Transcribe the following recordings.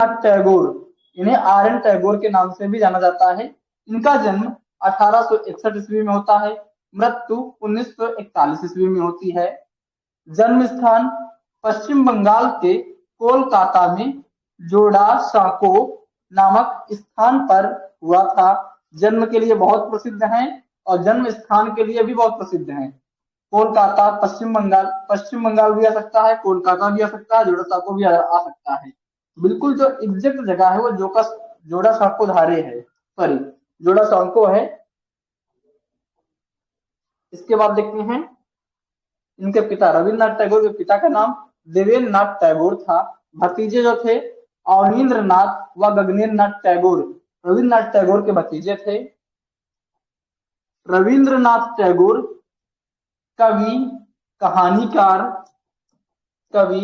रविन्द्रनाथ टैगोर, इन्हें are N Tagore के नाम से भी जाना जाता है। इनका जन्म 1861 ईस्वी में होता है, मृत्यु 1941 ईस्वी में होती है। जन्म स्थान पश्चिम बंगाल के कोलकाता में जोड़ासांको नामक स्थान पर हुआ था। जन्म के लिए बहुत प्रसिद्ध हैं और जन्म स्थान के लिए भी बहुत प्रसिद्ध हैं। कोलकाता पश्चिम बंगाल भी आ सकता है, कोलकाता भी आ सकता है, जोड़ासांको भी आ सकता है। बिल्कुल जो एग्जैक्ट जगह है वो जोड़ासांको धारे है, सॉरी जोड़ासांको है। इसके बाद देखते हैं इनके पिता, रविन्द्रनाथ टैगोर के पिता का नाम देवेंद्र नाथ टैगोर था। भतीजे जो थे अवनींद्र नाथ व गगनेन्द्र नाथ टैगोर, रविन्द्रनाथ टैगोर के भतीजे थे। रविन्द्रनाथ टैगोर कवि, कहानीकार, कवि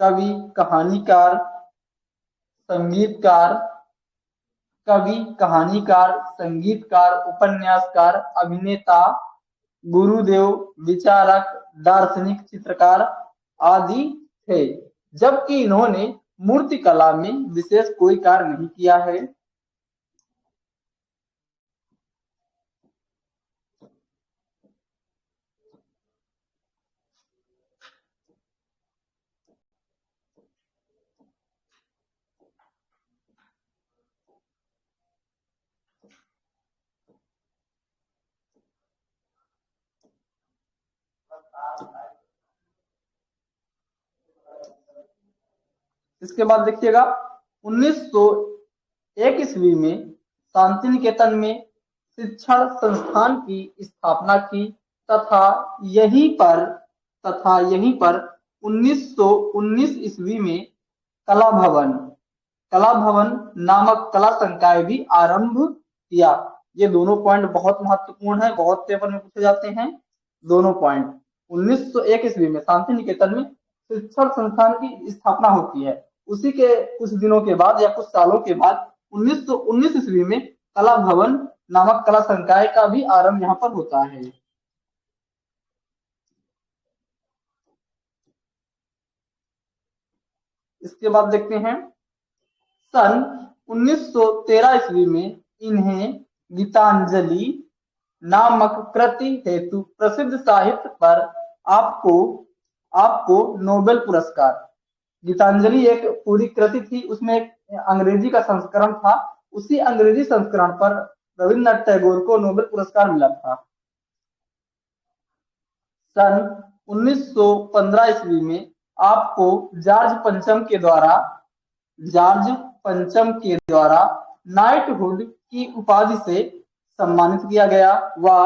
कवि कहानीकार, संगीतकार, कवि कहानीकार, संगीतकार, उपन्यासकार, अभिनेता, गुरुदेव, विचारक, दार्शनिक, चित्रकार आदि थे। जबकि इन्होंने मूर्ति कला में विशेष कोई कार्य नहीं किया है। इसके बाद देखिएगा 1901 ईस्वी में शांति निकेतन में शिक्षण संस्थान की स्थापना की तथा यहीं पर 1919 ईस्वी में कला भवन नामक कला संकाय भी आरंभ किया। ये दोनों पॉइंट बहुत महत्वपूर्ण है, बहुत पेपर में पूछे जाते हैं दोनों पॉइंट। 1901 ईस्वी में शांति निकेतन में शिक्षण संस्थान की स्थापना होती है। उसी के कुछ दिनों के बाद या कुछ सालों के बाद 1919 ईस्वी में कला भवन नामक कला संकाय का भी आरंभ यहाँ पर होता है। इसके बाद देखते हैं सन 1913 ईस्वी में इन्हें गीतांजलि नामक कृति हेतु प्रसिद्ध साहित्य पर आपको नोबेल पुरस्कार, गीतांजलि एक पूरी कृति थी, उसमें एक अंग्रेजी का संस्करण था, उसी अंग्रेजी संस्करण पर रविन्द्रनाथ टैगोर को नोबेल पुरस्कार मिला था। सन 1915 ईस्वी में आपको जॉर्ज पंचम के द्वारा नाइटहुड की उपाधि से सम्मानित किया गया। वह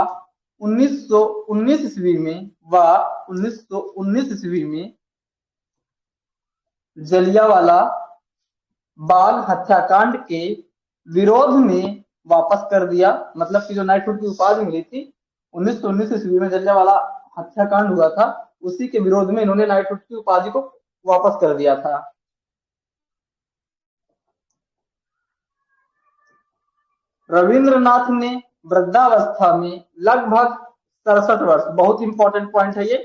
1919 ईस्वी में जलियांवाला बाग हत्याकांड के विरोध में वापस कर दिया। मतलब कि जो नाइटहुड की उपाधि मिली थी 1919 ईस्वी में जलियांवाला हत्याकांड हुआ था, उसी के विरोध में इन्होंने नाइटहुड की उपाधि को वापस कर दिया था। रविंद्रनाथ ने वृद्धावस्था में लगभग 67 वर्ष, बहुत इंपॉर्टेंट पॉइंट है ये,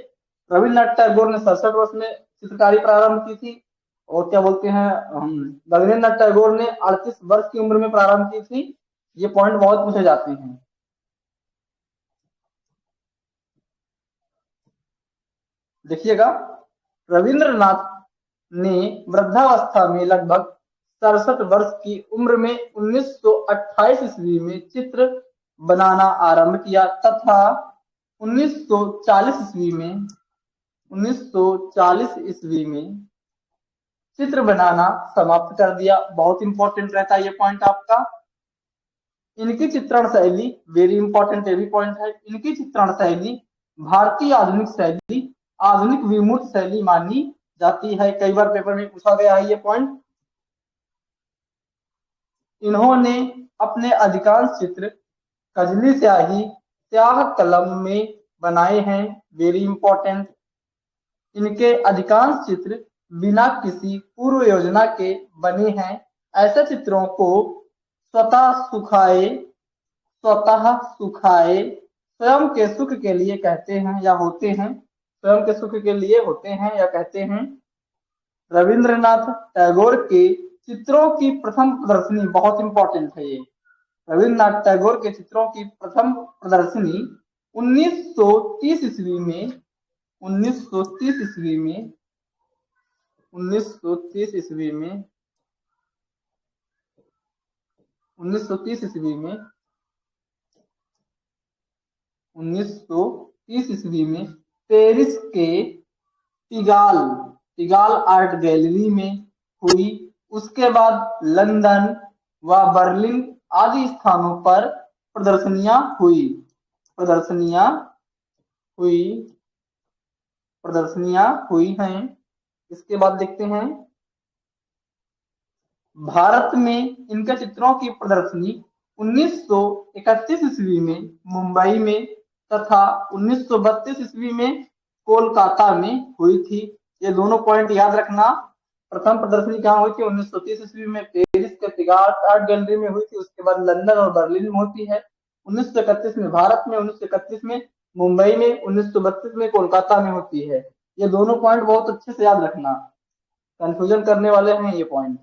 रविन्द्रनाथ टैगोर ने 67 वर्ष में चित्रकारी प्रारंभ की थी और क्या बोलते हैं गगनेन्द्र टैगोर ने 38 वर्ष की उम्र में प्रारंभ की थी। ये पॉइंट बहुत पूछे जाते हैं। देखिएगा रविंद्रनाथ ने वृद्धावस्था में लगभग 67 वर्ष की उम्र में 1928 ईस्वी में चित्र बनाना आरंभ किया तथा 1940 ईस्वी में चित्र बनाना समाप्त कर दिया। बहुत इंपॉर्टेंट रहता है ये पॉइंट आपका। इनकी चित्रण शैली वेरी इंपॉर्टेंट ये भी पॉइंट है। इनकी चित्रण शैली भारतीय आधुनिक विमूर्त शैली मानी जाती है। कई बार पेपर में पूछा गया है ये पॉइंट। इन्होंने अपने अधिकांश चित्र कजली स्याह कलम में बनाए हैं, वेरी इंपॉर्टेंट। इनके अधिकांश चित्र बिना किसी पूर्व योजना के बने हैं। ऐसे चित्रों को स्वतः सुखाए स्वयं के सुख के लिए कहते हैं या होते हैं, स्वयं के सुख के लिए होते हैं या कहते हैं। रविंद्रनाथ टैगोर के चित्रों की प्रथम प्रदर्शनी, बहुत इंपॉर्टेंट है ये, रविंद्रनाथ टैगोर के चित्रों की प्रथम प्रदर्शनी 1930 ईस्वी में 1930 ईस्वी में 1930 ईस्वी में 1930 ईस्वी में 1930 ईस्वी में पेरिस के पिगाल आर्ट गैलरी में हुई। उसके बाद लंदन व बर्लिन आदि स्थानों पर प्रदर्शनियां हुई हैं। इसके बाद देखते हैं, भारत में इनके चित्रों की प्रदर्शनी 1931 ईस्वी में मुंबई में तथा 1932 ईस्वी में कोलकाता में हुई थी। ये दोनों पॉइंट याद रखना। प्रथम प्रदर्शनी कहाँ हुई थी? 1930 ईस्वी में पेरिस के पिगाल आर्ट गैलरी में हुई थी। उसके बाद लंदन और बर्लिन में होती है। 1931 में भारत में, 1931 में मुंबई में, 1932 में कोलकाता में होती है। ये दोनों पॉइंट बहुत अच्छे से याद रखना, कंफ्यूजन करने वाले हैं ये पॉइंट।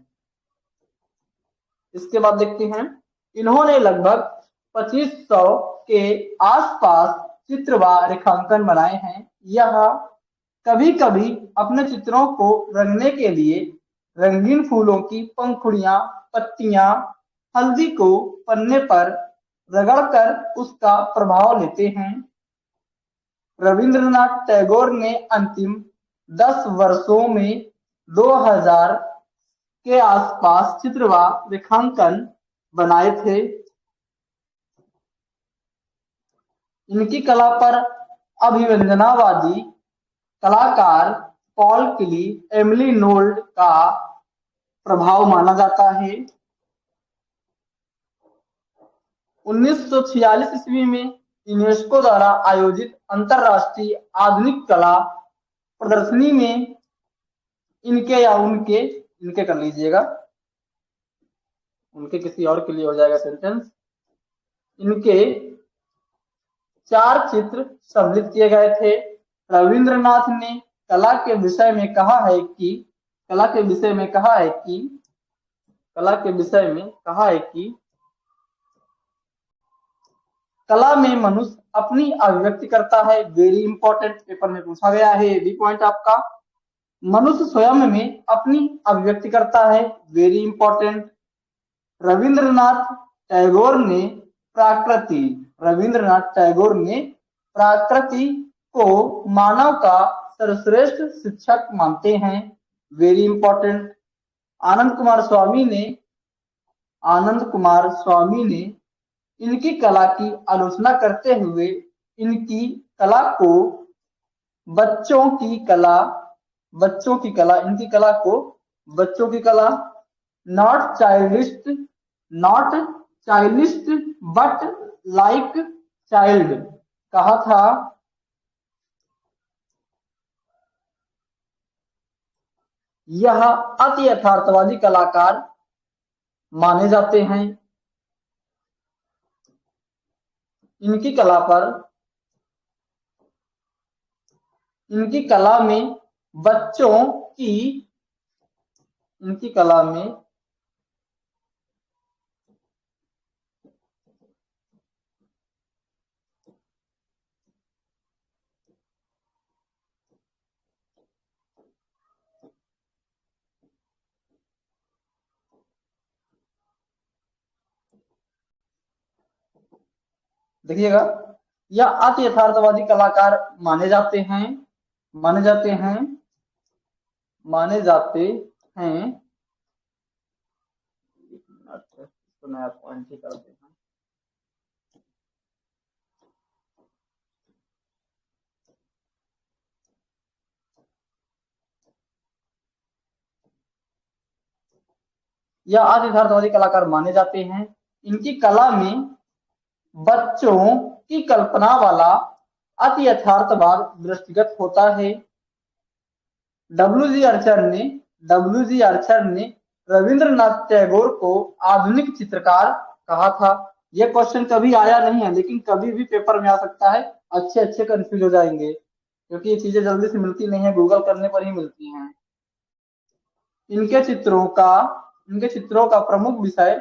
इसके बाद देखते हैं, इन्होंने लगभग 2500 के आसपास चित्र व रेखांकन बनाए हैं। यह कभी कभी अपने चित्रों को रंगने के लिए रंगीन फूलों की पंखुड़ियां, पत्तियां, हल्दी को पन्ने पर रगड़कर उसका प्रभाव लेते हैं। रविंद्रनाथ टैगोर ने अंतिम 10 वर्षों में 2000 के आसपास चित्र व रेखांकन बनाए थे। इनकी कला पर अभिव्यंजनावादी कलाकार पॉल क्ली, एमिली नोल्ड का प्रभाव माना जाता है। 1946 ईस्वी में यूनेस्को द्वारा आयोजित अंतरराष्ट्रीय आधुनिक कला प्रदर्शनी में इनके या इनके कर लीजिएगा, उनके किसी और के लिए हो जाएगा सेंटेंस। इनके 4 चित्र सम्मिलित किए गए थे। रविंद्रनाथ ने कला के विषय में कहा है कि कला में मनुष्य अपनी अभिव्यक्ति करता है। वेरी इंपॉर्टेंट, पेपर में पूछा गया है ये भी पॉइंट आपका। मनुष्य स्वयं में अपनी अभिव्यक्ति करता है, वेरी इंपॉर्टेंट। रविंद्रनाथ टैगोर ने प्रकृति को मानव का सर्वश्रेष्ठ शिक्षक मानते हैं, वेरी इंपॉर्टेंट। आनंद कुमार स्वामी ने इनकी कला की आलोचना करते हुए इनकी कला को बच्चों की कला not childish but like child कहा था। यह अति यथार्थवादी कलाकार माने जाते हैं। इनकी कला में बच्चों की देखिएगा, यह अति यथार्थवादी कलाकार माने जाते हैं। इसको नया पॉइंट ही करते हैं। यह अति यथार्थवादी कलाकार माने जाते हैं। इनकी कला में बच्चों की कल्पना वाला अति यथार्थवाद दृष्टिगत होता है। डब्ल्यू जी आर्चर ने रविंद्रनाथ टैगोर को आधुनिक चित्रकार कहा था। यह क्वेश्चन कभी आया नहीं है, लेकिन कभी भी पेपर में आ सकता है। अच्छे कंफ्यूज हो जाएंगे, क्योंकि ये चीजें जल्दी से मिलती नहीं है, गूगल करने पर ही मिलती हैं। इनके चित्रों का प्रमुख विषय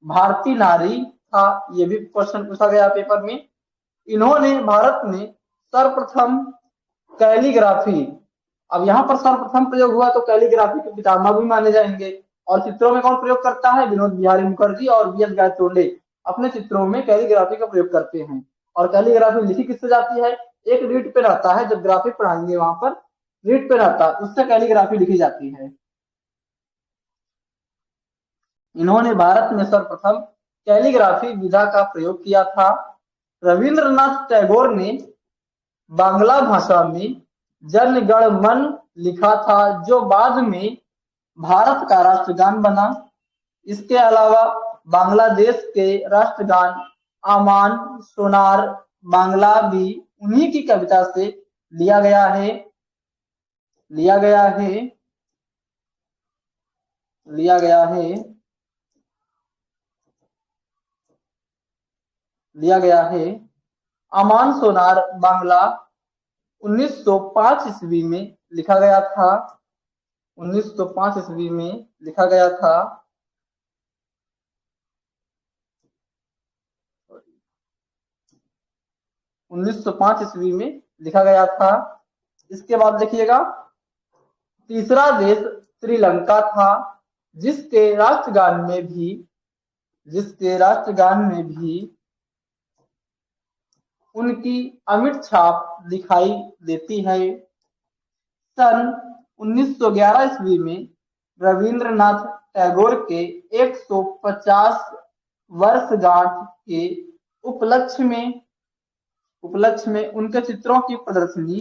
भारतीय नारी था। ये भी क्वेश्चन पूछा गया पेपर में। इन्होंने भारत में सर्वप्रथम कैलीग्राफी, अब यहाँ पर सर्वप्रथम प्रयोग हुआ तो कैलीग्राफी के पितामह भी माने जाएंगे। और चित्रों में कौन प्रयोग करता है? विनोद बिहारी मुखर्जी और वी एस गायतोंडे अपने चित्रों में कैलीग्राफी का प्रयोग करते हैं। और कैलीग्राफी लिखी किससे जाती है? एक रीड पेन आता है, जब ग्राफिक पढ़ाएंगे वहां पर रीड पेन आता है, उससे कैलीग्राफी लिखी जाती है। इन्होंने भारत में सर्वप्रथम कैलीग्राफी विधा का प्रयोग किया था। रविंद्रनाथ टैगोर ने बांग्ला भाषा में जन गण मन लिखा था, जो बाद में भारत का राष्ट्रगान बना। इसके अलावा बांग्लादेश के राष्ट्रगान आमान सोनार बांग्ला भी उन्हीं की कविता से लिया गया है। आमान सोनार बांग्ला 1905 ईस्वी में लिखा गया था। 1905 ईस्वी में लिखा गया था। 1905 ईस्वी में लिखा गया था। इसके बाद देखिएगा, तीसरा देश श्रीलंका था, जिसके राष्ट्रगान में भी उनकी अमिट छाप दिखाई देती है। सन 1911 ईस्वी में रविंद्रनाथ टैगोर के 150 वर्षगांठ के उपलक्ष्य में उनके चित्रों की प्रदर्शनी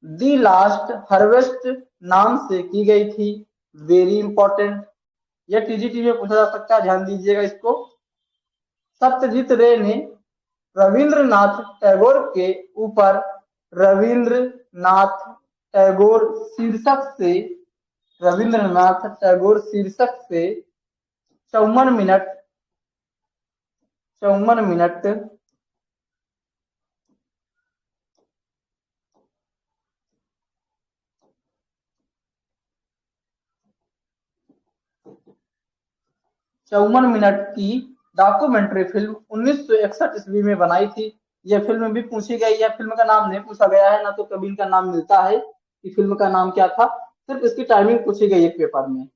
दी लास्ट हार्वेस्ट नाम से की गई थी। वेरी इंपॉर्टेंट, यह टीजीटी में पूछा जा सकता है, ध्यान दीजिएगा इसको। सत्यजीत रे ने रविंद्रनाथ टैगोर के ऊपर रविंद्रनाथ टैगोर शीर्षक से 54 मिनट की डॉक्यूमेंट्री फिल्म 1961 ईस्वी में बनाई थी। यह फिल्म भी पूछी गई है। फिल्म का नाम नहीं पूछा गया है, ना तो कभी इनका नाम मिलता है कि फिल्म का नाम क्या था, सिर्फ इसकी टाइमिंग पूछी गई है पेपर में।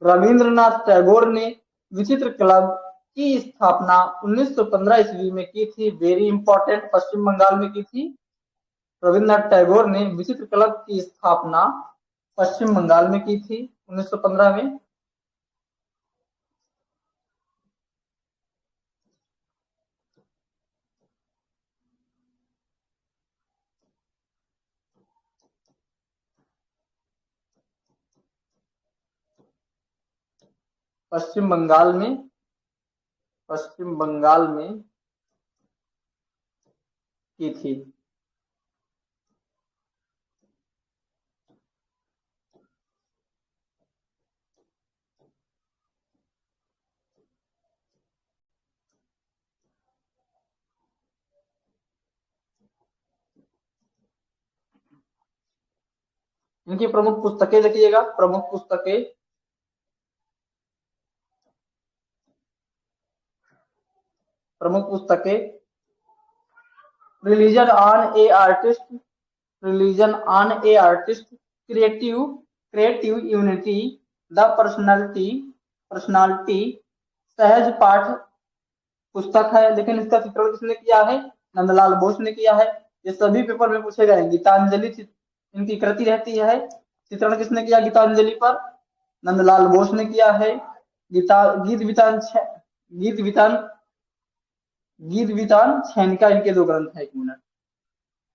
रविंद्रनाथ टैगोर ने विचित्र क्लब की स्थापना 1915 ईस्वी में की थी। वेरी इंपॉर्टेंट, पश्चिम बंगाल में की थी। रविंद्रनाथ टैगोर ने विचित्र क्लब की स्थापना पश्चिम बंगाल में की थी 1915 में। पश्चिम बंगाल में की थी। इनकी प्रमुख पुस्तकें देखिएगा। प्रमुख पुस्तकें religion on a artist, creative unity, the personality, सहज पाठ पुस्तक है, लेकिन इसका चित्रण किसने किया है? नंदलाल बोस ने किया है। ये सभी पेपर में पूछे गए। गीतांजलि इनकी कृति रहती है। चित्रण किसने किया गीतांजलि पर? नंदलाल बोस ने किया है। गीत वितान छेनका इनके दो ग्रंथ है। 1 मिनट,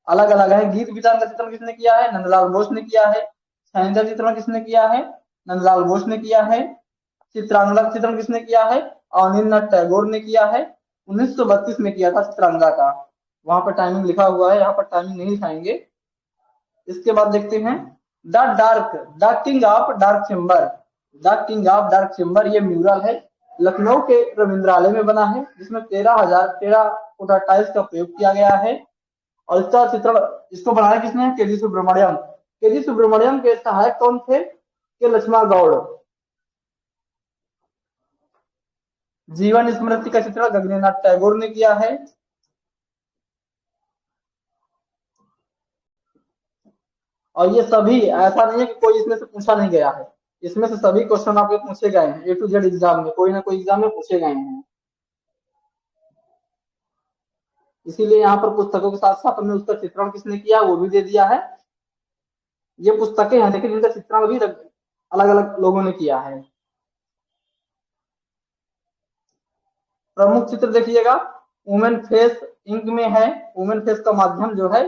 अलग अलग है। गीत वितान का चित्रण किसने किया है? नंदलाल बोस ने किया है। छेनका चित्रण किसने किया है? नंदलाल बोस ने किया है। चित्रांगदा चित्रण किसने किया है? अवनींद्रनाथ टैगोर ने किया है। 1932 में किया था चित्रांगदा का। वहां पर टाइमिंग लिखा हुआ है, यहाँ पर टाइमिंग नहीं दिखाएंगे। इसके बाद देखते हैं the king of dark chamber. ये म्यूरल है, लखनऊ के रविंद्रालय में बना है, जिसमें 13,013 टाइल्स का प्रयोग किया गया है। और इसका चित्रण, इसको बनाया किसने? के जी सुब्रमण्यम। के जी सुब्रमण्यम के सहायक कौन थे? के लक्ष्मण गौड़। जीवन स्मृति का चित्रण गगनेन्द्रनाथ टैगोर ने किया है। और ये सभी, ऐसा नहीं है कि कोई इसमें से पूछा नहीं गया है, इसमें से सभी क्वेश्चन आपके पूछे गए हैं, A to Z एग्जाम में कोई ना कोई एग्जाम में पूछे गए हैं। इसीलिए यहाँ पर पुस्तकों के साथ साथ हमने उसका चित्रण किसने किया वो भी दे दिया है। ये पुस्तकें हैं लेकिन इनका चित्रण भी अलग अलग लोगों ने किया है। प्रमुख चित्र देखिएगा, वुमेन फेस इंक में है। वुमेन फेस का माध्यम जो है,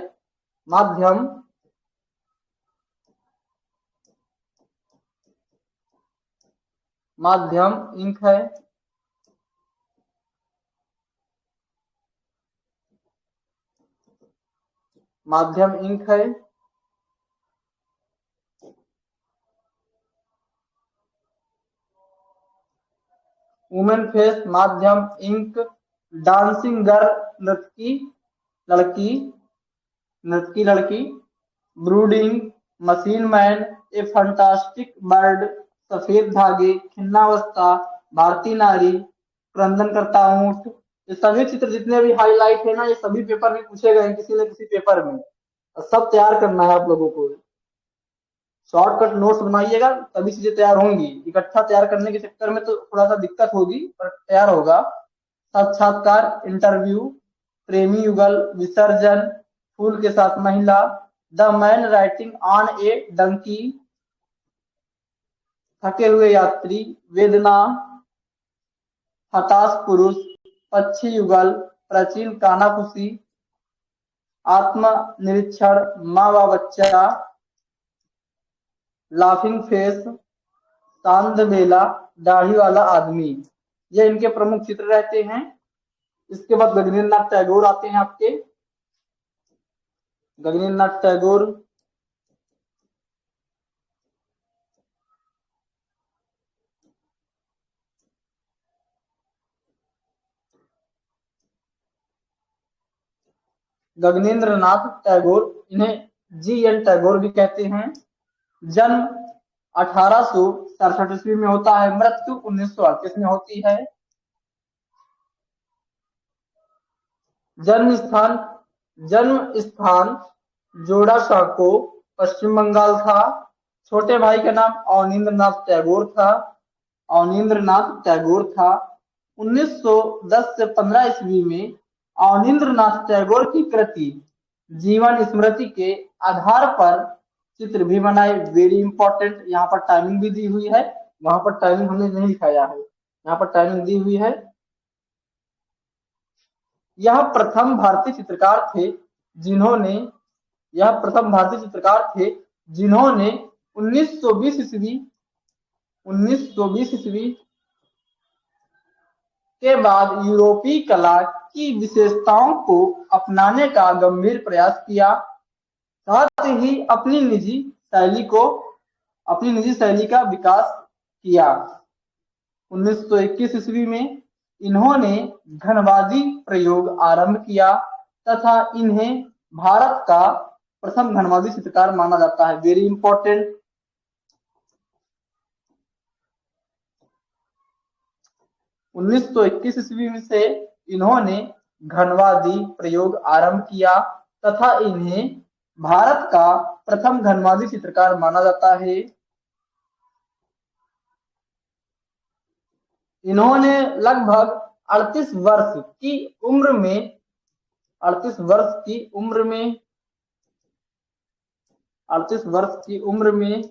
माध्यम माध्यम इंक है। माध्यम इंक है। वुमेन फेस, माध्यम इंक, डांसिंग गर्ल नृत्यकी लड़की, नृत्यकी लड़की, ब्रूडिंग, मशीन मैन, ए फंटास्टिक बर्ड, सफेद धागे, खिन्नावस्था, भारतीय नारी, क्रंदन करता ऊंट। ये सभी चित्र जितने भी हाईलाइट है ना, ये सभी पेपर में पूछे गए हैं किसी न किसी पेपर में। सब तैयार करना है आप लोगों को। शॉर्टकट नोट्स बनाइएगा तभी चीजें तैयार होंगी। इकट्ठा तैयार करने के चक्कर में तो थोड़ा सा दिक्कत होगी, पर तैयार होगा। साक्षात्कार, इंटरव्यू, प्रेमी युगल, विसर्जन, फूल के साथ महिला, द मैन राइटिंग ऑन ए डंकी, थके हुए यात्री, वेदना, हताश पुरुष, पक्षी युगल, प्राचीन कानाफूसी, आत्म निरीक्षण, माँ व बच्चा, लाफिंग फेस, सांध बेला, दाढ़ी वाला आदमी। ये इनके प्रमुख चित्र रहते हैं। इसके बाद गगनेन्द्रनाथ टैगोर आते हैं आपके। गगनेन्द्रनाथ टैगोर गगनेन्द्रनाथ टैगोर, इन्हें GN टैगोर भी कहते हैं। जन्म 1867 ईस्वी में होता है, मृत्यु 1938 में होती है। जन्म स्थान जोड़ासांको, पश्चिम बंगाल था। छोटे भाई का नाम अवनींद्रनाथ टैगोर था। अवनींद्रनाथ टैगोर था। 1910 से 15 ईस्वी में अवनींद्रनाथ टैगोर की कृति जीवन स्मृति के आधार पर चित्र भी बनाए। वेरी इंपॉर्टेंट, यहाँ पर टाइमिंग भी दी हुई है, वहां पर टाइमिंग हमने नहीं दिखाया है, यहाँ पर टाइमिंग दी हुई है। यह प्रथम भारतीय चित्रकार थे जिन्होंने 1920 ईस्वी के बाद यूरोपीय कला की विशेषताओं को अपनाने का गंभीर प्रयास किया, साथ ही अपनी निजी शैली का विकास किया। 1921 ईस्वी में इन्होंने घनवादी प्रयोग आरंभ किया तथा इन्हें भारत का प्रथम घनवादी चित्रकार माना जाता है। Very important. 1921 ईस्वी से इन्होंने घनवादी प्रयोग आरंभ किया तथा इन्हें भारत का प्रथम घनवादी चित्रकार माना जाता है। इन्होंने लगभग 38 वर्ष की उम्र में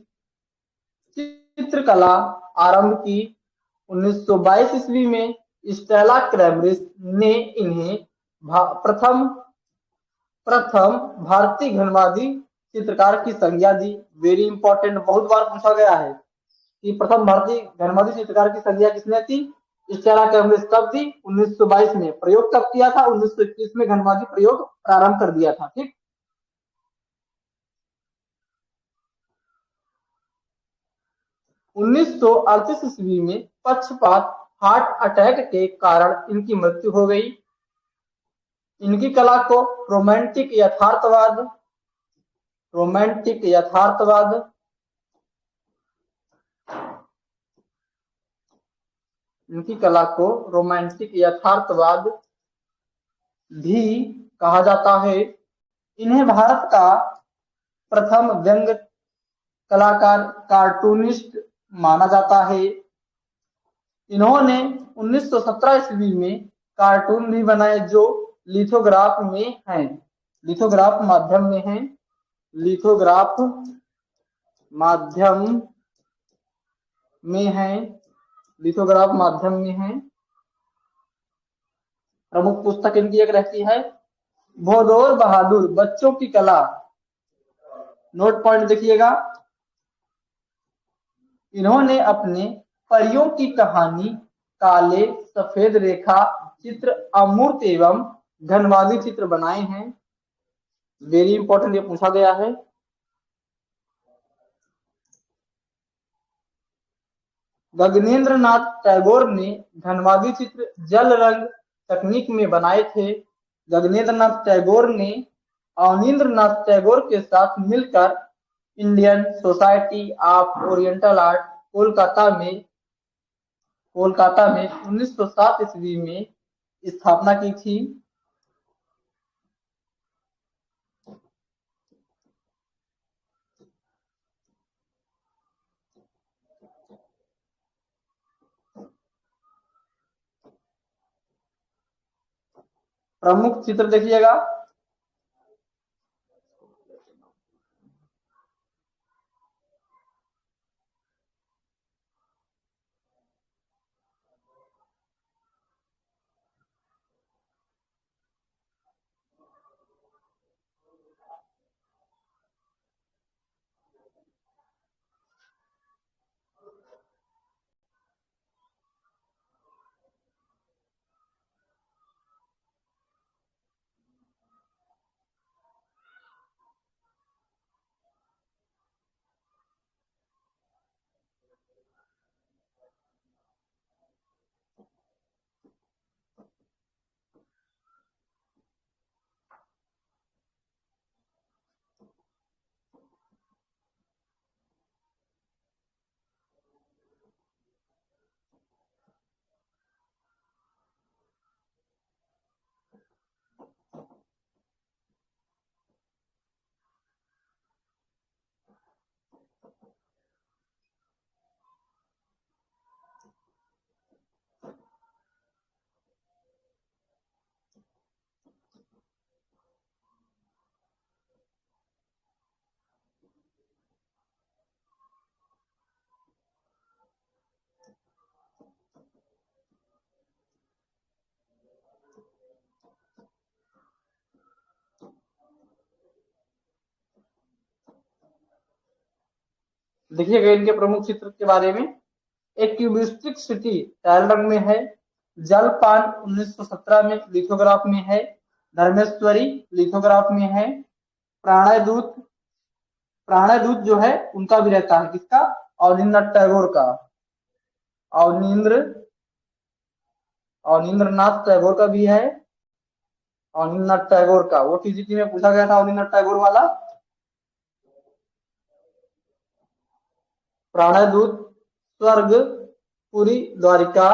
चित्रकला आरंभ की। 1922 ईस्वी में स्टेला क्रैमरिस ने इन्हें प्रथम भारतीय घनवादी चित्रकार की संज्ञा दी। वेरी इंपॉर्टेंट, बहुत बार पूछा गया है कि प्रथम भारतीय घनवादी चित्रकार की संज्ञा किसने दी? स्टेला क्रैमरिस। कब दी? 1922 में। प्रयोग कब किया था? 1921 में घनवादी प्रयोग प्रारंभ कर दिया था। ठीक। 1938 ईस्वी में पक्षपात हार्ट अटैक के कारण इनकी मृत्यु हो गई। इनकी कला को रोमांटिक यथार्थवाद रोमांटिक यथार्थवाद, इनकी कला को रोमांटिक यथार्थवाद भी कहा जाता है। इन्हें भारत का प्रथम व्यंग्य कलाकार, कार्टूनिस्ट माना जाता है। इन्होंने 1917 ईस्वी में कार्टून भी बनाए जो लिथोग्राफ में हैं, लिथोग्राफ माध्यम में हैं, लिथोग्राफ माध्यम में हैं, लिथोग्राफ माध्यम में हैं। प्रमुख पुस्तक इनकी एक रहती है भोदोर बहादुर, बच्चों की कला। नोट पॉइंट देखिएगा, इन्होंने अपने परियों की कहानी, काले सफेद रेखा चित्र, अमूर्त एवं धनवादी चित्र बनाए हैं। वेरी इंपॉर्टेंट, ये पूछा गया है। गगनेंद्र नाथ टैगोर ने धनवादी चित्र जल रंग तकनीक में बनाए थे। गगनेंद्र नाथ टैगोर ने अवनींद्र नाथ टैगोर के साथ मिलकर Indian society of oriental art Kolkata में 1907 ईस्वी में स्थापना की थी। प्रमुख चित्र देखिएगा, देखिएगा इनके प्रमुख चित्र के बारे में। एक क्यूबिस्टिक सिटी लाल रंग में है। जलपान 1917 में लिथोग्राफ में है। धर्मेश्वरी लिथोग्राफ में है। प्राणयदूत, प्राणयदूत जो है उनका भी रहता है, किसका? अवनींद्र टैगोर का, अवनींद्र नाथ टैगोर का भी है। अवनींद्र टैगोर का, वो टीजीटी में पूछा गया था अवनींद्र टैगोर वाला। प्राणयदूत, स्वर्ग, पुरी द्वारिका,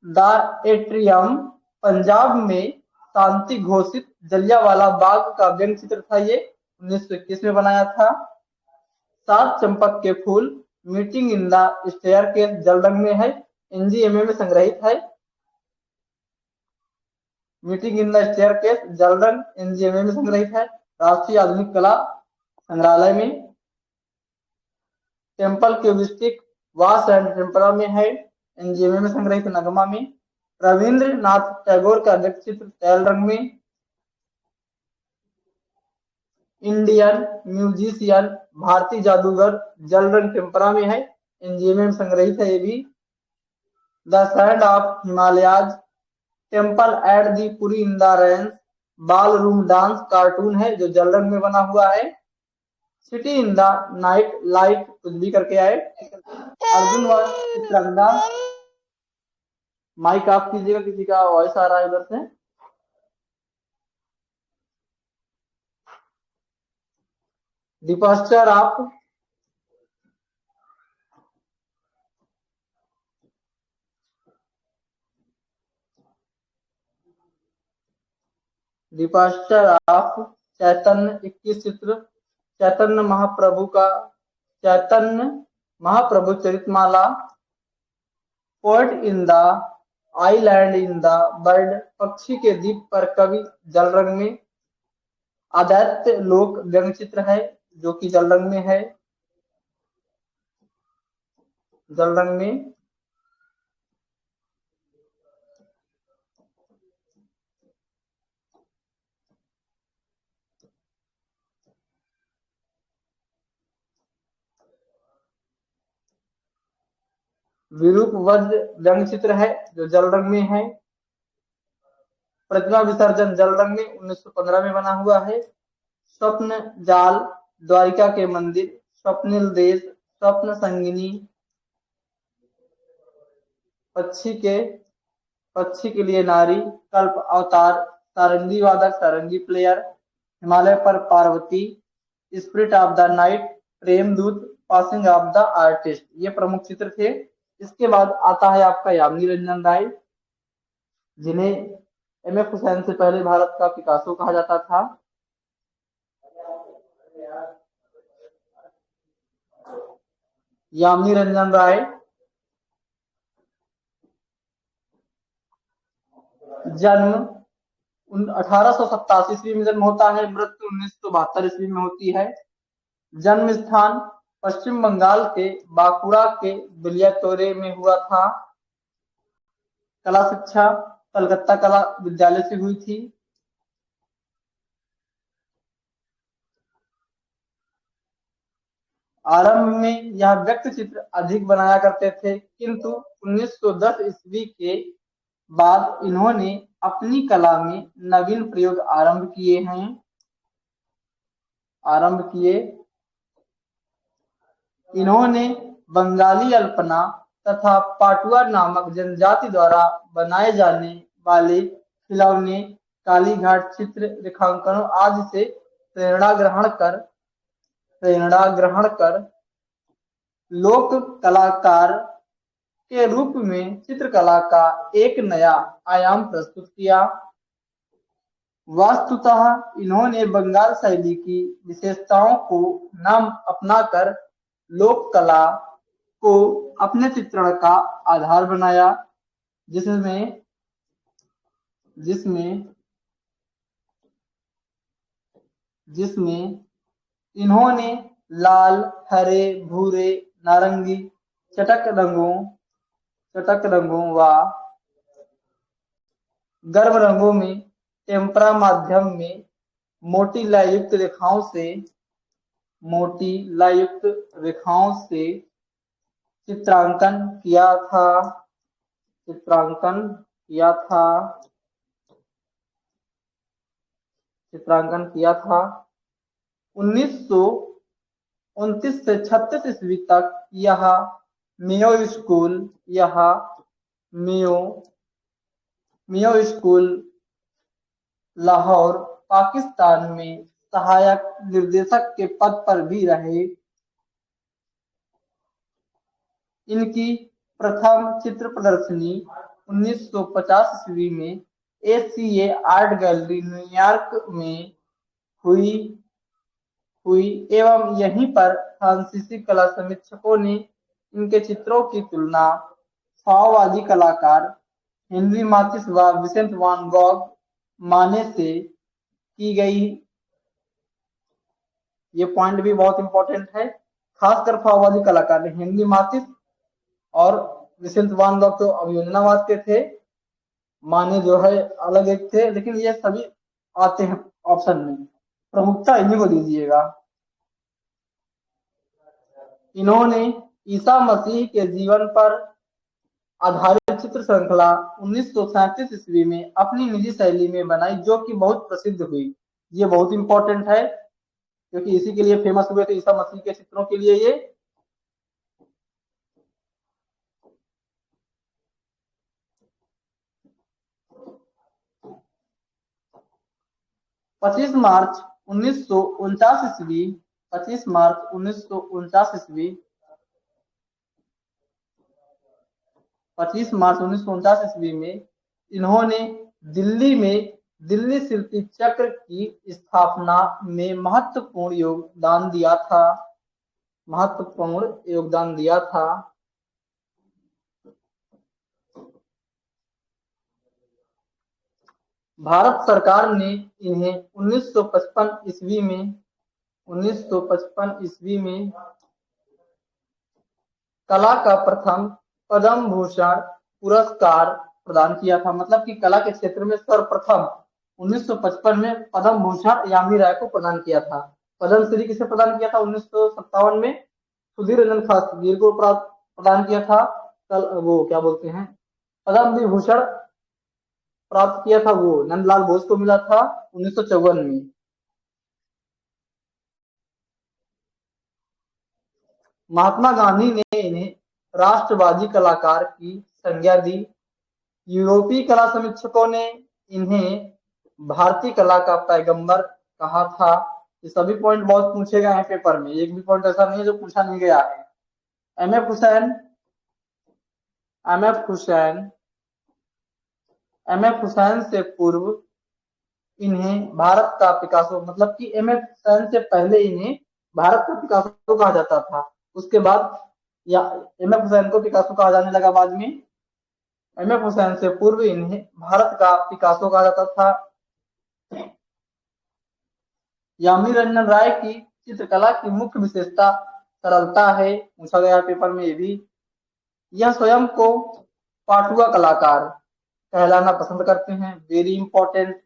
द एट्रियम, पंजाब में शांति घोषित, जलियांवाला बाग का व्यंग्य चित्र था, ये 1921 में बनाया था। सात चंपक के फूल, मीटिंग इन द स्टेयरकेस, जल रंग में है, एनजीएमए में संग्रहित है। मीटिंग इन द स्टेयरकेस, जल रंग, एनजीएमए में संग्रहित है, राष्ट्रीय आधुनिक कला संग्रहालय में। टेम्पल क्यूबिस्टिक, वास एंड टेम्परा में है, एनजीएमए में संग्रहित, नगमा में। रविंद्रनाथ टैगोर का व्यक्ति चित्र तैल रंग में। इंडियन म्यूजिशियन, भारतीय जादूगर, जल रंग टेम्परा में है, एनजीएमए में संग्रहित है ये भी। The sand of Himalayas, temple at the Puri in the range, बाल रूम डांस कार्टून है जो जल रंग में बना हुआ है। City in the night light, कुछ भी करके आए। अर्जुन व चित्रंगा, माइक ऑफ कीजिएगा, किसी का वॉइस आ रहा है इधर से। डिपार्चर ऑफ चैतन्य, 21 चित्र चैतन्य महाप्रभु का, Chaitanya Mahaprabhu Charitamala, port in the island in the bird, पक्षी के द्वीप पर कवि, जल रंग में, आदित्य लोक व्यंग चित्र है जो कि जल रंग में है, जल रंग में। विरूप वज्र व्यंग चित्र है जो जल रंग में है। प्रतिमा विसर्जन जल रंग में 1915 में बना हुआ है। स्वप्न जाल द्वारिका के मंदिर, स्वप्निल देश, स्वप्न संगिनी पक्षी के लिए नारी, कल्प अवतार, सारंगी वादक सारंगी प्लेयर, हिमालय पर Parvati, spirit of the night, Premdoot, passing of the artist, ये प्रमुख चित्र थे। इसके बाद आता है आपका यामिनी रंजन राय, जिन्हें एम एफ हुसैन से पहले भारत का पिकासो कहा जाता था। यामिनी रंजन राय जन्म 1887 ईस्वी में जन्म होता है, मृत्यु 1972 ईस्वी में होती है। जन्म स्थान पश्चिम बंगाल के बांकुड़ा के बिलियातोरे में हुआ था। कला शिक्षा कलकत्ता कला विद्यालय से हुई थी। आरंभ में यह व्यक्ति चित्र अधिक बनाया करते थे, किंतु 1910 ईस्वी के बाद इन्होंने अपनी कला में नवीन प्रयोग आरंभ किए। इन्होंने बंगाली अल्पना तथा पाटुआ नामक जनजाति द्वारा बनाए जाने वाले खिलौने, कालीघाट चित्र, रेखांकनों आदि से प्रेरणा ग्रहण कर लोक कलाकार के रूप में चित्रकला का एक नया आयाम प्रस्तुत किया। वास्तुतः इन्होंने बंगाल शैली की विशेषताओं को नाम अपनाकर लोक कला को अपने चित्रण का आधार बनाया, जिसमें इन्होंने लाल, हरे, भूरे, नारंगी चटक रंगों व गर्म रंगों में टेम्परा माध्यम में मोटी लययुक्त रेखाओं से चित्रांकन किया था। 1929 से 36 ईस्वी तक यह मेयो स्कूल लाहौर पाकिस्तान में सहायक निर्देशक के पद पर भी रहे। इनकी प्रथम चित्र प्रदर्शनी 1950 ईस्वी में एसीए आर्ट गैलरी न्यूयॉर्क में हुई एवं यहीं पर फ्रांसीसी कला समीक्षकों ने इनके चित्रों की तुलना फाववादी कलाकार हेनरी मातिस व विसेंट वान गॉग माने से की गई। ये पॉइंट भी बहुत इंपॉर्टेंट है, खासकर फाववादी कलाकार हेनरी मातिस और विसेंट वान गॉग तो अभियोजनावाद के थे, माने जो है अलग एक थे, लेकिन ये सभी आते हैं ऑप्शन में, प्रमुखता इन्हीं को दीजिएगा। इन्होंने ईसा मसीह के जीवन पर आधारित चित्र श्रृंखला 1937 ईस्वी में अपनी निजी शैली में बनाई, जो कि बहुत प्रसिद्ध हुई। ये बहुत इंपॉर्टेंट है क्योंकि इसी के लिए फेमस हुए थे, ईसा मसीह के चित्रों के लिए। ये 25 मार्च 1949 ईस्वी 25 मार्च 1949 ईस्वी 25 मार्च 1949 ईस्वी में इन्होंने दिल्ली में दिल्ली कीर्ति चक्र की स्थापना में महत्वपूर्ण योगदान दिया था। महत्वपूर्ण योगदान दिया था। भारत सरकार ने इन्हें 1955 ईस्वी में कला का प्रथम पद्म भूषण पुरस्कार प्रदान किया था। मतलब कि कला के क्षेत्र में सर्वप्रथम 1955 में पद्म भूषण यामिनी राय को प्रदान किया था। पद्मश्री किसे प्रदान किया था? 1957 में सुधीर रंजन शास्त्री को प्रदान किया था। वो क्या बोलते हैं, पद्म विभूषण प्राप्त किया था वो नंदलाल बोस को मिला था 1954 में। महात्मा गांधी ने इन्हें राष्ट्रवादी कलाकार की संज्ञा दी। यूरोपीय कला समीक्षकों ने इन्हें भारतीय कला का पैगंबर कहा था। ये सभी पॉइंट बहुत पूछे गए हैं पेपर में, एक भी पॉइंट ऐसा नहीं है जो पूछा नहीं गया है। एमएफ हुसैन से पूर्व इन्हें भारत का पिकासो, मतलब कि एमएफ हुसैन से पहले इन्हें भारत का पिकासो कहा जाता था। उसके बाद या एमएफ हुसैन को पिकासो कहा जाने लगा बाद में। एमएफ हुसैन से पूर्व इन्हें भारत का पिकासो कहा जाता था। यामिनी रंजन राय की चित्रकला की मुख्य विशेषता सरलता है, पूछा गया पेपर में ये भी। यह स्वयं को पाटुआ कलाकार कहलाना पसंद करते हैं, वेरी इंपॉर्टेंट।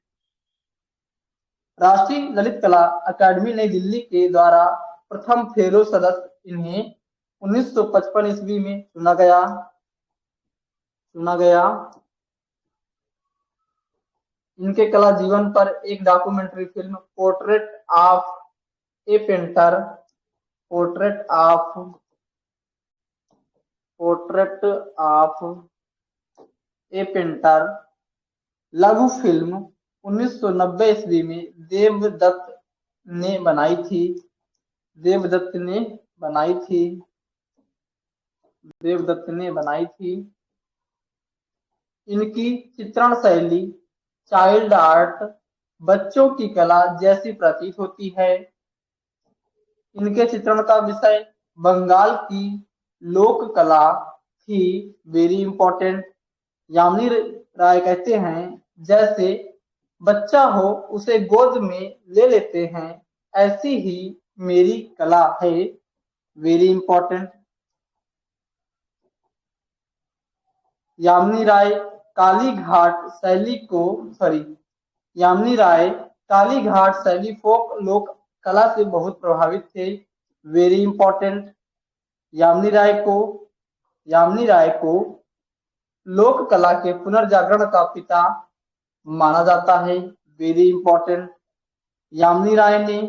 राष्ट्रीय ललित कला अकादमी नई दिल्ली के द्वारा प्रथम फेलो सदस्य इन्हें 1955 ईस्वी में चुना गया। इनके कला जीवन पर एक documentary film portrait of A painter लघु फिल्म 1990 ईस्वी में देवदत्त ने बनाई थी। इनकी चित्रण शैली चाइल्ड आर्ट, बच्चों की कला जैसी प्रतीत होती है। इनके चित्रण का विषय बंगाल की लोक कला थी, वेरी इंपॉर्टेंट। यामिनी राय कहते हैं जैसे बच्चा हो उसे गोद में ले लेते हैं, ऐसी ही मेरी कला है, वेरी इंपॉर्टेंट। यामिनी राय काली घाट शैली फोक लोक कला से बहुत प्रभावित थे, वेरी इंपॉर्टेंट। यामिनी राय को लोक कला के पुनर्जागरण का पिता माना जाता है, वेरी इंपॉर्टेंट। यामिनी राय ने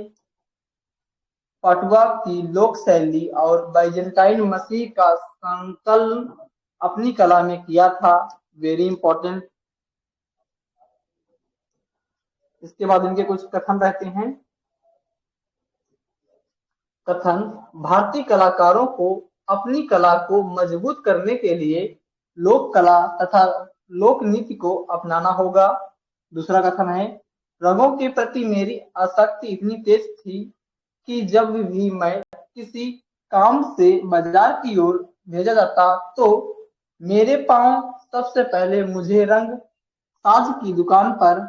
पाटुआ की लोक शैली और बाइजेंटाइन मसीह का संकलन अपनी कला में किया था, वेरी इंपॉर्टेंट। इसके बाद इनके कुछ कथन रहते हैं। कथन: भारतीय कलाकारों को अपनी कला को मजबूत करने के लिए लोक कला तथा लोक नीति को अपनाना होगा। दूसरा कथन है, रंगों के प्रति मेरी आसक्ति इतनी तेज थी कि जब भी मैं किसी काम से बाजार की ओर भेजा जाता तो मेरे पांव सबसे पहले मुझे रंग साज की दुकान पर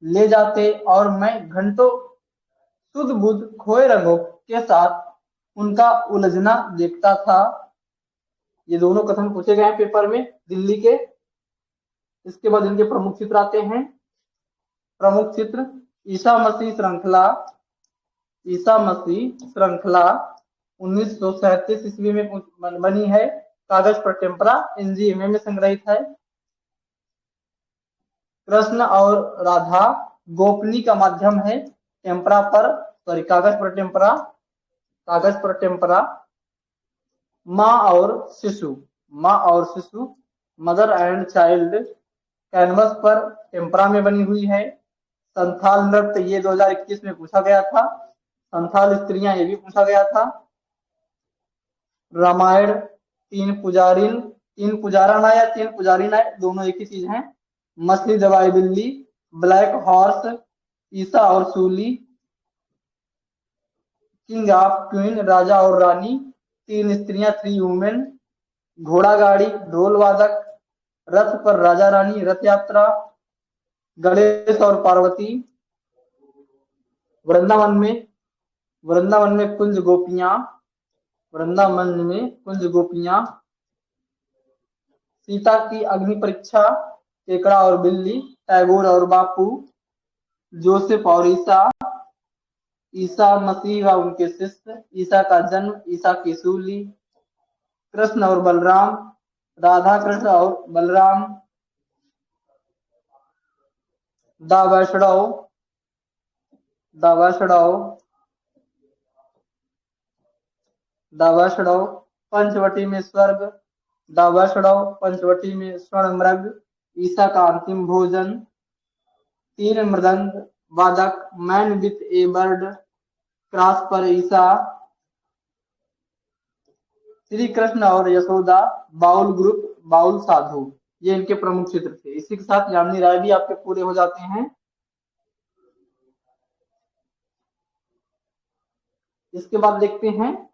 ले जाते और मैं घंटों शुद्ध बुद्ध खोए रंगों के साथ उनका उलझना देखता था। ये दोनों कथन पूछे गए हैं पेपर में दिल्ली के। इसके बाद इनके प्रमुख चित्र आते हैं। प्रमुख चित्र: ईसा मसीह श्रृंखला 1937 ईस्वी में बनी है, कागज पर टेम्परा एनजीएमए में संग्रहित है। कृष्ण और राधा गोपनीय का माध्यम है, कागज पर टेम्परा। माँ और शिशु मदर एंड चाइल्ड कैनवस पर टेम्परा में बनी हुई है। संथाल नृत्य ये 2021 में पूछा गया था। संथाल स्त्रियां, ये भी पूछा गया था। रामायण, तीन पुजारा ना या तीन पुजारी ना, दोनों एक ही चीज है। मछली दवाई बिल्ली, ब्लैक हॉर्स, ईसा और सूली, किंग ऑफ क्वीन, राजा और रानी, तीन स्त्रियां, थ्री वुमेन, घोड़ा गाड़ी, ढोल वादक, रथ पर राजा रानी, रथ यात्रा, गणेश और पार्वती, वृंदावन में कुंज गोपियां, वृंदावन में कुंज गोपियां, सीता की अग्नि परीक्षा, केकड़ा और बिल्ली, टैगोर और बापू, जोसेफ और ईसा, ईसा मसीह व उनके शिष्य, ईसा का जन्म, ईसा की सूली, कृष्ण और बलराम, राधा कृष्ण और बलराम, द वैष्णव, पंचवटी में स्वर्ग, द वैष्णव, पंचवटी में स्वर्ण मृग, ईसा का अंतिम भोजन, तीन मृदंग वादक, man with A bird, cross पर ईसा, श्री कृष्ण और यशोदा, बाउल ग्रुप, बाउल साधु, ये इनके प्रमुख चित्र थे। इसी के साथ यामिनी राय भी आपके पूरे हो जाते हैं। इसके बाद देखते हैं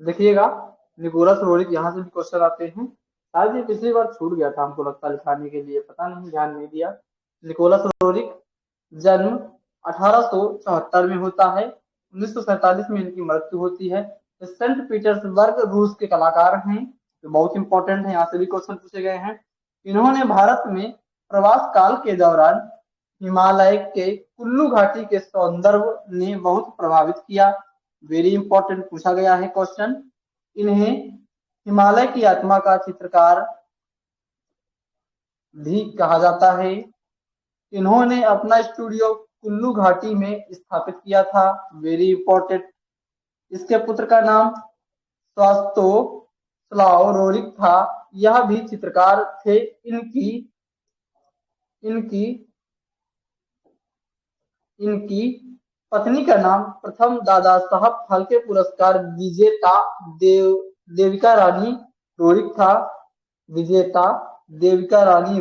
देखिएगा, निकोलस रोरिक, यहाँ से भी क्वेश्चन आते हैं। शायद ये पिछली बार छूट गया था, हमको लगता है लिखाने के लिए, पता नहीं, ध्यान नहीं दिया। निकोलस रोरिक, जन्म 1874 में होता है, 1947 में इनकी मृत्यु होती है। सेंट पीटर्सबर्ग रूस के कलाकार हैं, तो बहुत इंपॉर्टेंट है, यहाँ से भी क्वेश्चन पूछे गए हैं। इन्होंने भारत में प्रवास काल के दौरान हिमालय के कुल्लू घाटी के सौंदर्य ने बहुत प्रभावित किया। वेरी इंपॉर्टेंट पूछा गया है क्वेश्चन। इन्हें हिमालय की आत्मा का चित्रकार भी कहा जाता है। इन्होंने अपना स्टूडियो कुल्लू घाटी में स्थापित किया था। Very important. इसके पुत्र का नाम स्वास्तोस्लाव रोरिक था, यह भी चित्रकार थे। इनकी पत्नी का नाम प्रथम दादा साहब फाल्के पुरस्कार विजेता देविका रानी रोरिक था। देविका रानी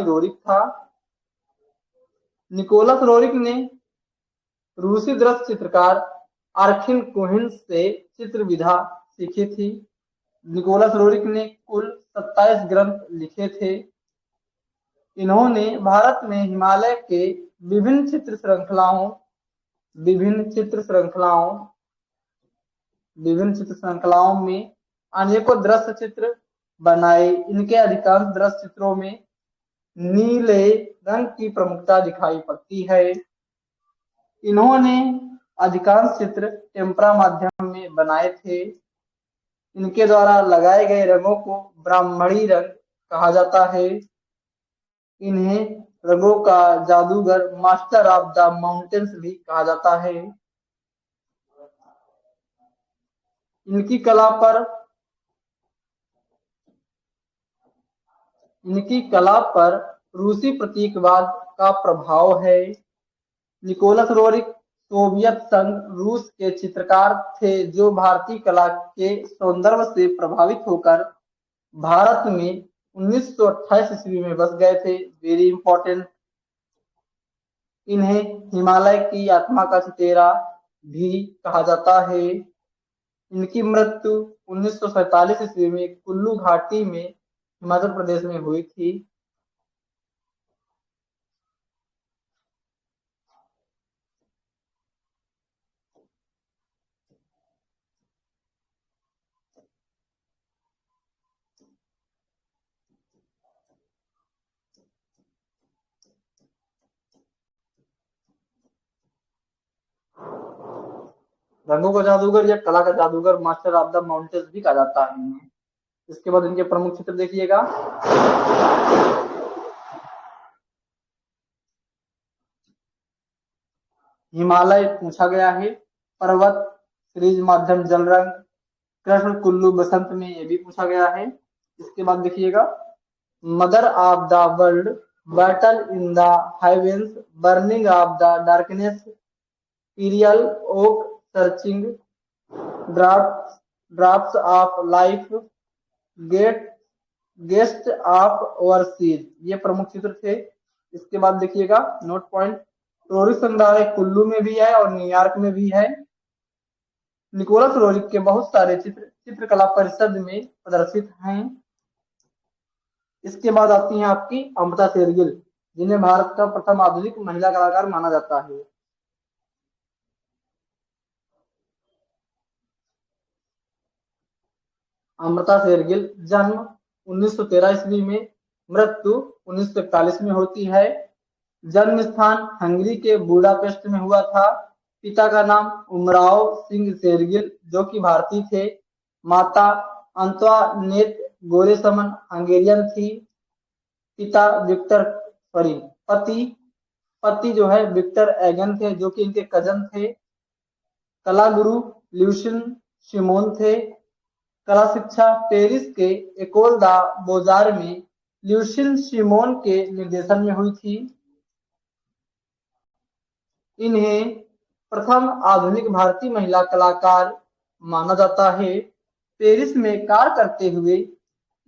रोरिक था। निकोलस रोरिक ने रूसी दृश्य चित्रकार आर्खिन कोहेन से चित्र विधा सीखी थी। निकोलस रोरिक ने कुल 27 ग्रंथ लिखे थे। इन्होंने भारत में हिमालय के विभिन्न चित्र श्रृंखलाओं में अनेकों दृश्य चित्र बनाए। इनके अधिकांश दृश्य चित्रों में नीले रंग की प्रमुखता दिखाई पड़ती है। इन्होंने अधिकांश चित्र टेम्परा माध्यम में बनाए थे। इनके द्वारा लगाए गए रंगों को ब्राह्मणी रंग कहा जाता है। इन्हें रंगों का जादूगर, मास्टर ऑफ द माउंटेन्स भी कहा जाता है। इनकी कला पर रूसी प्रतीकवाद का प्रभाव है। निकोलस रोरिक सोवियत संघ रूस के चित्रकार थे जो भारतीय कला के सौंदर्य से प्रभावित होकर भारत में 1928 ईस्वी में बस गए थे। Very important. इन्हें हिमालय की आत्मा का चचेरा भी कहा जाता है। इनकी मृत्यु 1947 ईस्वी में कुल्लू घाटी में हिमाचल प्रदेश में हुई थी। रंगों का जादूगर या कला का जादूगर, मास्टर ऑफ द माउंटेन्स भी कहा जाता है इन्हें। इसके बाद इनके प्रमुख चित्र देखिएगा। हिमालय पूछा गया है, पर्वत, सीरीज माध्यम जल रंग, कृष्ण कुल्लू बसंत में ये भी पूछा गया है। इसके बाद देखिएगा mother of the world, battle in the heavens, burning of the darkness, pearl oak, searching, drafts of life, guest of overseas, ये प्रमुख चित्र थे। इसके बाद देखिएगा नोट पॉइंट, रोरिक संग्रहालय कुल्लू में भी है और न्यूयॉर्क में भी है। निकोलस रोरिक के बहुत सारे चित्र चित्रकला परिषद में प्रदर्शित हैं। इसके बाद आती हैं आपकी अमृता शेरगिल, जिन्हें भारत का प्रथम आधुनिक महिला कलाकार माना जाता है। अमृता शेरगिल जन्म 1913 ईस्वी में, मृत्यु 1941 में होती है। जन्म स्थान हंगरी के बुडापेस्ट में हुआ था। पिता का नाम उमराव सिंह शेरगिल जो कि भारतीय थे। माता अंतोनेट गोरेसमन हंगेरियन थी। पिता पति जो है विक्टर एगन थे जो कि इनके कजन थे। कला गुरु ल्यूशियन शिमोन थे। कला शिक्षा पेरिस के एकोल दा बोजार में ल्यूशियन शिमोन के निर्देशन में हुई थी। इन्हें प्रथम आधुनिक भारतीय महिला कलाकार माना जाता है। पेरिस में कार्य करते हुए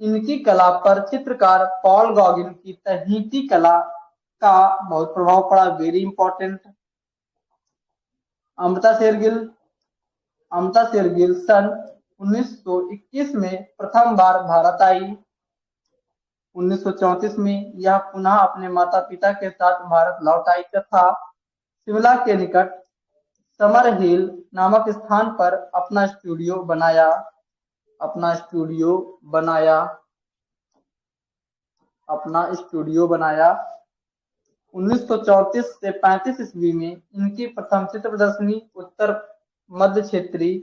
इनकी कला पर चित्रकार पॉल गॉगिन की तहनीती कला का बहुत प्रभाव पड़ा। Very important. अमृता शेरगिल सन 1921 में प्रथम बार भारत आई। 1934 में यह पुनः अपने माता पिता के साथ भारत लौट आई तथा शिमला के निकट समर हिल नामक स्थान पर अपना स्टूडियो बनाया। 1934 से 35 ईस्वी में इनकी प्रथम चित्र प्रदर्शनी उत्तर मध्य क्षेत्रीय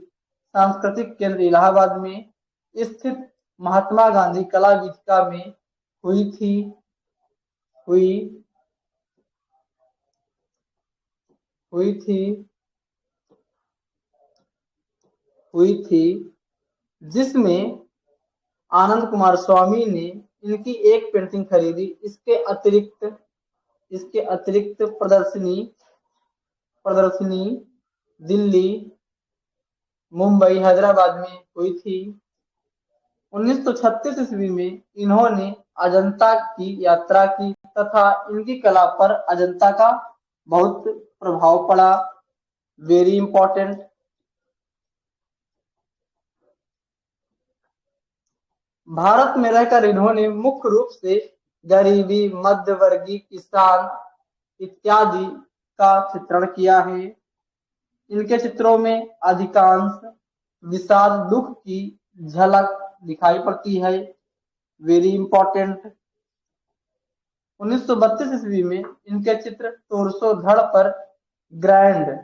सांस्कृतिक केंद्र इलाहाबाद में स्थित महात्मा गांधी कला वीथिका में हुई थी, जिसमें आनंद कुमार स्वामी ने इनकी एक पेंटिंग खरीदी। इसके अतिरिक्त प्रदर्शनी दिल्ली, मुंबई, हैदराबाद में हुई थी। 1936 ईस्वी में इन्होंने अजंता की यात्रा की तथा इनकी कला पर अजंता का बहुत प्रभाव पड़ा, वेरी इंपॉर्टेंट। भारत में रहकर इन्होंने मुख्य रूप से गरीबी, मध्यवर्गीय, किसान इत्यादि का चित्रण किया है। इनके चित्रों में अधिकांश विषाद, दुख की झलक दिखाई पड़ती है, वेरी इंपॉर्टेंट। 1932 ईस्वी में इनके चित्र टोरसो धड़ पर ग्रैंड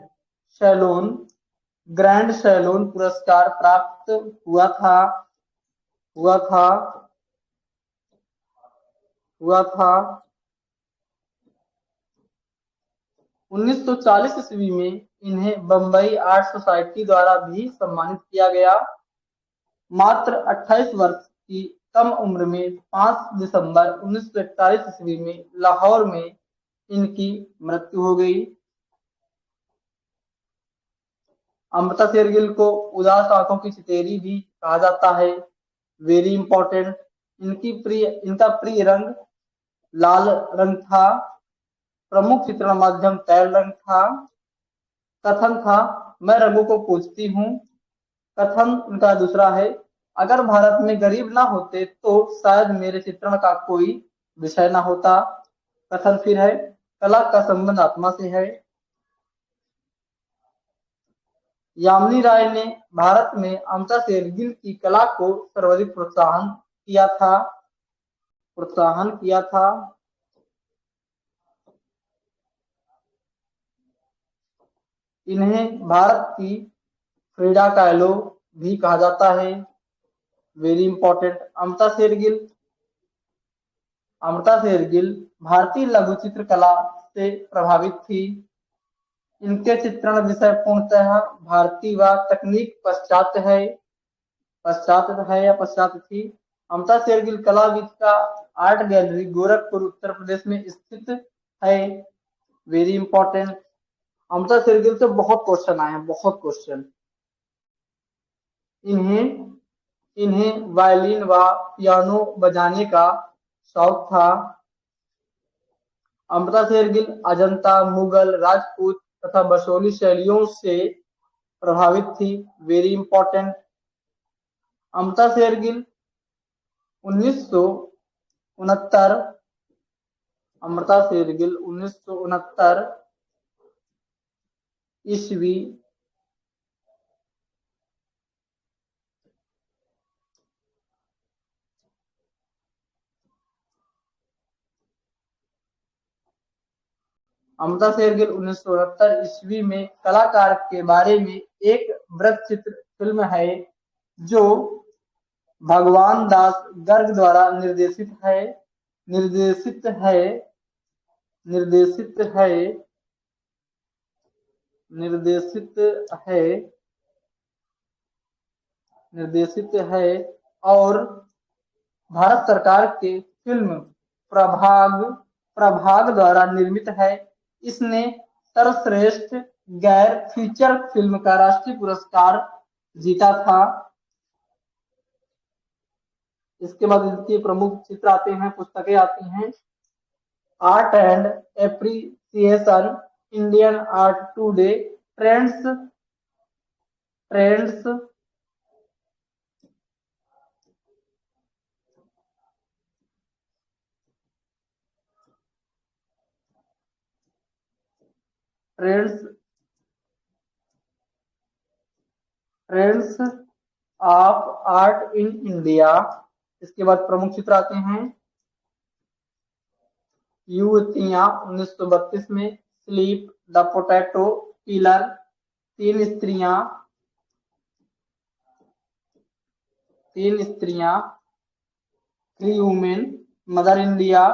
सैलोन पुरस्कार प्राप्त हुआ था। 1940 ईस्वी में इन्हें बम्बई आर्ट सोसाइटी द्वारा भी सम्मानित किया गया। मात्र 28 वर्ष की कम उम्र में 5 दिसंबर 1941 ईस्वी में लाहौर में इनकी मृत्यु हो गई। अमृता शेरगिल को उदास आंखों की चितेरी भी कहा जाता है, वेरी इंपॉर्टेंट। इनका प्रिय रंग लाल रंग था। प्रमुख चित्रण माध्यम तैल रंग था। कथन था, मैं रंगों को पूजती हूँ। कथन उनका दूसरा है, अगर भारत में गरीब ना होते तो शायद मेरे चित्रण का कोई विषय ना होता। कथन फिर है, कला का संबंध आत्मा से है। यामिनी राय ने भारत में अमृता शेरगिल की कला को सर्वाधिक प्रोत्साहन किया था। इन्हें भारत की फ्रीडा kahlo भी कहा जाता है, वेरी इंपॉर्टेंट। अमृता शेरगिल भारतीय लघु चित्रकला से प्रभावित थी। इनके चित्रण विषय पूर्णतः भारतीय व तकनीक पश्चात थी। अमृता शेरगिल कलाविद का आर्ट गैलरी गोरखपुर उत्तर प्रदेश में स्थित है, वेरी इंपॉर्टेंट। अमृता शेरगिल से बहुत क्वेश्चन आए हैं, बहुत क्वेश्चन। इन्हें वायलिन व पियानो बजाने का शौक था। अमृता शेरगिल अजंता, मुगल, राजपूत तथा बसोली शैलियों से प्रभावित थी, वेरी इंपॉर्टेंट। अमृता शेरगिल 1969 ईस्वी अमृता शेरगिल 1969 ईस्वी में कलाकार के बारे में एक वृत्त चित्र फिल्म है जो भगवान दास गर्ग द्वारा निर्देशित है और भारत सरकार के फिल्म प्रभाग द्वारा निर्मित है। इसने सर्वश्रेष्ठ गैर फीचर फिल्म का राष्ट्रीय पुरस्कार जीता था। इसके बाद इनके प्रमुख चित्र आते हैं, पुस्तकें आती हैं। Art and appreciation, Indian art today, trends of art in India. इसके बाद प्रमुख चित्र आते हैं। युवतियां 1932 में, स्लीप, द पोटैटो किलर, तीन स्त्रियां, थ्री वुमेन, मदर इंडिया,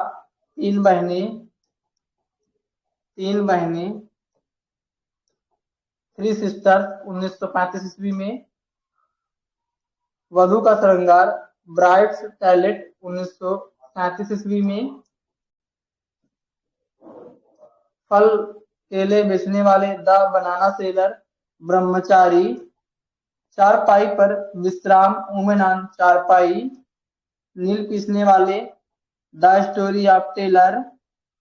तीन बहनें, थ्री सिस्टर्स 1935 ईस्वी में, वधु का श्रृंगार, ब्राइड्स टैलेंट 1937 ईस्वी में, फल केले बेचने वाले, द बनाना सेलर, ब्रह्मचारी, चारपाई पर विश्राम, वुमेन ऑन चारपाई, नील पीसने वाले, द स्टोरी ऑफ टेलर,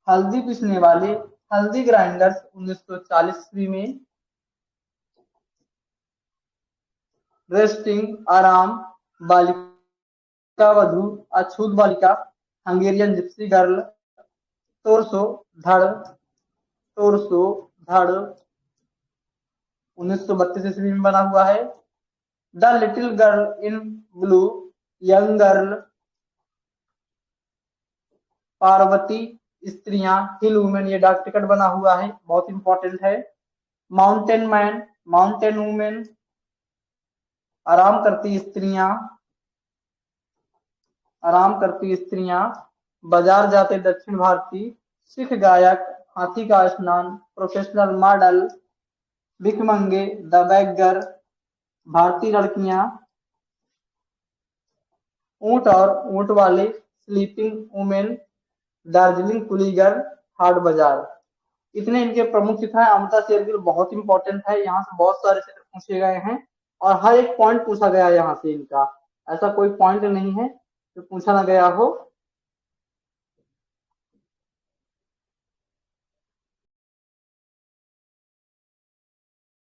हल्दी पीसने वाले, हल्दी ग्राइंडर्स 1940 ईस्वी में, रेस्टिंग आराम, बालिका वधू, अछूत बालिका, हंगेरियन जिप्सी गर्ल, तोरसो धड़, तोरसो धड़ 1932 ईस्वी में बना हुआ है। The little girl in blue, young girl, Parvati स्त्रियां, हिल वुमेन, ये डाक टिकट बना हुआ है, बहुत इंपॉर्टेंट है। माउंटेन मैन, माउंटेन वुमेन, आराम करती स्त्रियां, आराम करती स्त्रियां, बाजार जाते दक्षिण भारती, सिख गायक, हाथी का स्नान, प्रोफेशनल मॉडल, भिखमंगे, द बैगर, भारतीय लड़कियां, ऊंट और ऊंट वाले, स्लीपिंग वुमेन, दार्जिलिंग कुलीगर, हाट बाजार। इतने इनके प्रमुख चित्र हैं। अमृता शेरगिल बहुत इंपॉर्टेंट है, यहाँ से बहुत सारे चित्र पूछे गए हैं और हर एक पॉइंट पूछा गया है यहाँ से इनका, ऐसा कोई पॉइंट नहीं है जो पूछा ना गया हो।